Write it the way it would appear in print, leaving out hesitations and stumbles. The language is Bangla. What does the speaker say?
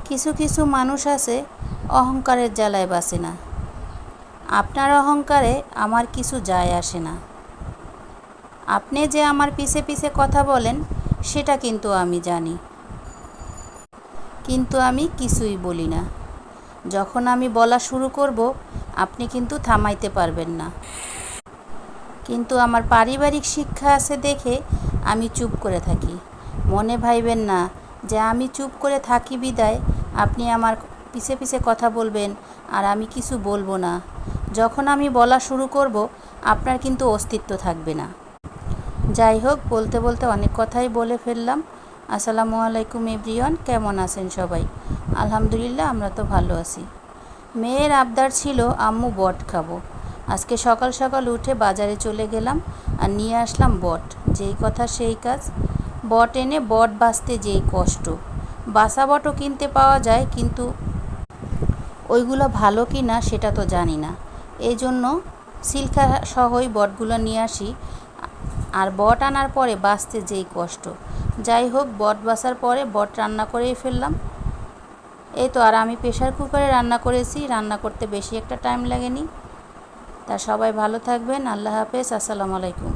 কিছু কিছু মানুষ আছে অহংকারের জ্বালায় বাঁচে না। আপনার অহংকারে আমার কিছু যায় আসে না। আপনি যে আমার পিছে পিছে কথা বলেন সেটা কিন্তু আমি জানি, কিন্তু আমি কিছুই বলি না। যখন আমি বলা শুরু করব আপনি কিন্তু থামাইতে পারবেন না। কিন্তু আমার পারিবারিক শিক্ষা আছে দেখে আমি চুপ করে থাকি। মনে ভাইবেন না যে আমি চুপ করে থাকি বিদায় আপনি আমার পিছে পিছে কথা বলবেন আর আমি কিছু বলবো না। যখন আমি বলা শুরু করব আপনার কিন্তু অস্তিত্ব থাকবে না। যাই হোক, বলতে বলতে অনেক কথাই বলে ফেললাম। আসসালামু আলাইকুম এভরিওয়ান, কেমন আছেন সবাই? আলহামদুলিল্লাহ, আমরা তো ভালো আছি। মেয়ের আবদার ছিল আম্মু বট খাবো। আজকে সকাল সকাল উঠে বাজারে চলে গেলাম আর নিয়ে আসলাম বট। যেই কথা সেই কাজ। বট এনে বট বাছতে যেই কষ্ট। বাছা বটও কিনতে পাওয়া যায়, কিন্তু ওইগুলো ভালো কি না সেটা তো জানি না। এই জন্য সিল্কা সহই বটগুলো নিয়ে আসি। আর বট আনার পরে বাছতে যেই কষ্ট। যাই হোক, বট বাছার পরে বট রান্না করেই ফেললাম। এই তো, আর আমি প্রেশার কুকারে রান্না করেছি, রান্না করতে বেশি একটা টাইম লাগেনি। তা সবাই ভালো থাকবেন। আল্লাহ হাফেজ। আসসালামু আলাইকুম।